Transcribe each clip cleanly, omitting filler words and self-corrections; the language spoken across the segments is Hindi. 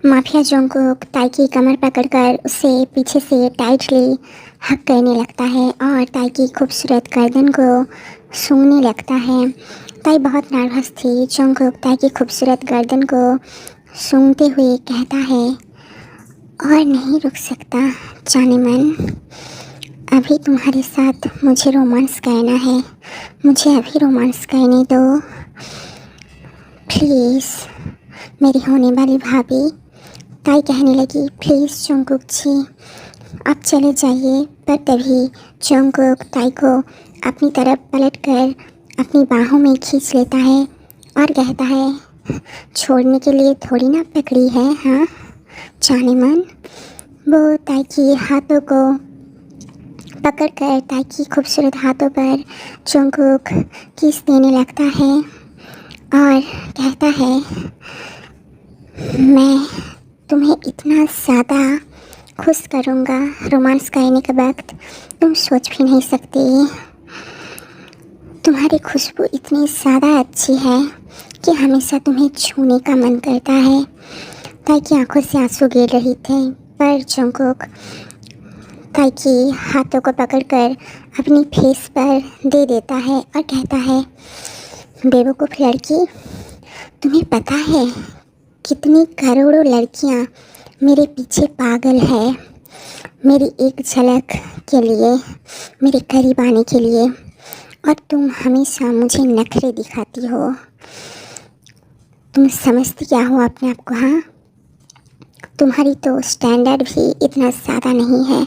माफिया जोंगकुक ताई की कमर पकड़कर उसे पीछे से टाइटली हग करने लगता है और ताई की खूबसूरत गर्दन को सूंघने लगता है। ताई बहुत नर्वस थी। जोंगकुक ताई की खूबसूरत गर्दन को सूंघते हुए कहता है, और नहीं रुक सकता जाने मन, अभी तुम्हारे साथ मुझे रोमांस करना है, मुझे अभी रोमांस करने दो प्लीज़ मेरी होने वाली भाभी। ताई कहने लगी, प्लीज़ जोंगकुक जी आप चले जाइए। पर तभी जोंगकुक ताई को अपनी तरफ पलटकर अपनी बाहों में खींच लेता है और कहता है, छोड़ने के लिए थोड़ी ना पकड़ी है, हाँ जाने मन। वो ताई की हाथों को पकड़कर ताई की खूबसूरत हाथों पर जोंगकुक किस देने लगता है और कहता है, मैं तुम्हें इतना ज़्यादा खुश करूँगा रोमांस करने के वक्त, तुम सोच भी नहीं सकती। तुम्हारी खुशबू इतनी ज़्यादा अच्छी है कि हमेशा तुम्हें छूने का मन करता है। ताई की आंखों से आंसू गिर रही थे, पर जोंगकुक ताई की हाथों को पकड़कर अपनी फेस पर दे देता है और कहता है, बेवकूफ़ लड़की, तुम्हें पता है कितनी करोड़ों लड़कियां मेरे पीछे पागल है मेरी एक झलक के लिए, मेरे करीब आने के लिए, और तुम हमेशा मुझे नखरे दिखाती हो। तुम समझती क्या हो अपने आप को, हाँ? तुम्हारी तो स्टैंडर्ड भी इतना ज़्यादा नहीं है,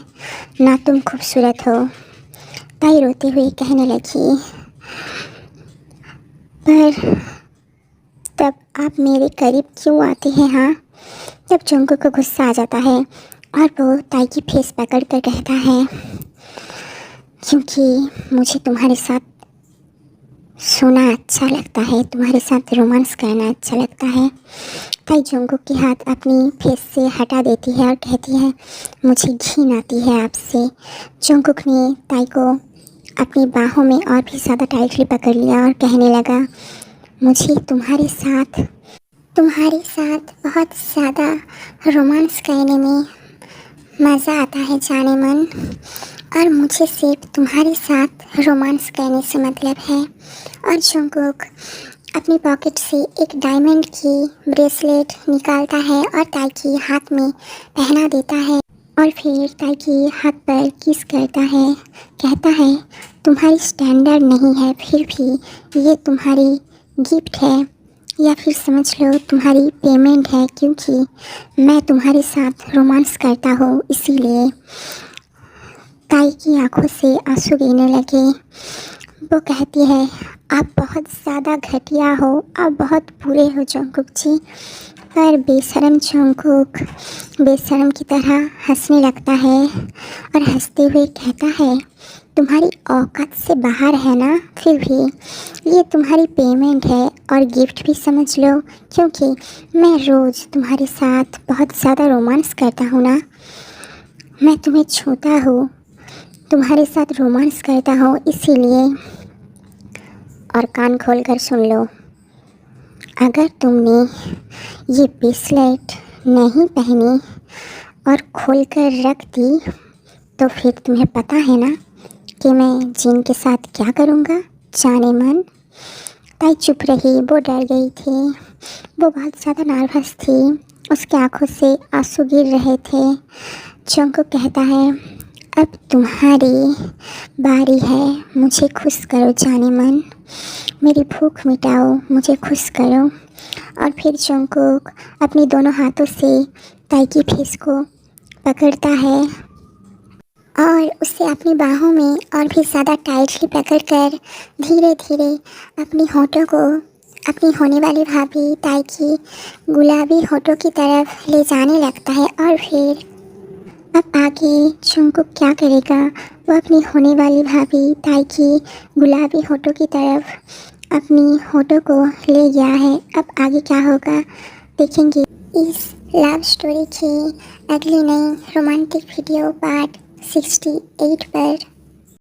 ना तुम खूबसूरत हो। ताई रोते हुए कहने लगी, पर तब आप मेरे करीब क्यों आते हैं, हाँ? तब जोंगकुक को गुस्सा आ जाता है और वो ताई की फेस पकड़ कर कहता है, क्योंकि मुझे तुम्हारे साथ सोना अच्छा लगता है, तुम्हारे साथ रोमांस करना अच्छा लगता है। ताई जोंगकुक के हाथ अपनी फेस से हटा देती है और कहती है, मुझे घिन आती है आपसे। जोंगकुक ने ताई को अपनी बाहों में और भी ज़्यादा टाइटली पकड़ लिया और कहने लगा, मुझे तुम्हारे साथ बहुत ज़्यादा रोमांस करने में मज़ा आता है जाने मन, और मुझे सिर्फ तुम्हारे साथ रोमांस करने से मतलब है। और जोंगकुक अपनी पॉकेट से एक डायमंड की ब्रेसलेट निकालता है और ताई की हाथ में पहना देता है और फिर ताई की हाथ पर किस करता है, कहता है, तुम्हारी स्टैंडर्ड नहीं है, फिर भी ये तुम्हारी गिफ्ट है, या फिर समझ लो तुम्हारी पेमेंट है, क्योंकि मैं तुम्हारे साथ रोमांस करता हूँ इसीलिए। ताई की आंखों से आंसू गिरने लगे। वो कहती है, आप बहुत ज़्यादा घटिया हो, आप बहुत बुरे हो जोंगकुक जी। पर बेशरम जोंगकुक बेशरम की तरह हंसने लगता है और हंसते हुए कहता है, तुम्हारी औकात से बाहर है ना, फिर भी ये तुम्हारी पेमेंट है और गिफ्ट भी समझ लो, क्योंकि मैं रोज़ तुम्हारे साथ बहुत ज़्यादा रोमांस करता हूँ ना, मैं तुम्हें छूता हूँ, तुम्हारे साथ रोमांस करता हूँ इसीलिए। और कान खोल कर सुन लो, अगर तुमने ये ब्रेसलेट नहीं पहनी और खोल कर रख दी तो फिर तुम्हें पता है ना कि मैं जिन के साथ क्या करूँगा जाने मन। ताई चुप रही, वो डर गई थी, वो बहुत ज़्यादा नर्वस थी, उसकी आंखों से आंसू गिर रहे थे। जोंगकुक कहता है, अब तुम्हारी बारी है, मुझे खुश करो जाने मन, मेरी भूख मिटाओ, मुझे खुश करो। और फिर जोंगकुक अपनी दोनों हाथों से ताई की फेस को पकड़ता है और उसे अपनी बाहों में और भी ज़्यादा टाइटली पकड़कर धीरे धीरे अपनी होठों को अपनी होने वाली भाभी ताई की गुलाबी होठों की तरफ ले जाने लगता है। और फिर अब आगे जोंगकुक क्या करेगा, वो अपनी होने वाली भाभी ताई की गुलाबी होठों की तरफ अपनी होठों को ले गया है। अब आगे क्या होगा देखेंगे इस लव स्टोरी की अगली नई रोमांटिक वीडियो पार्ट 68 पर।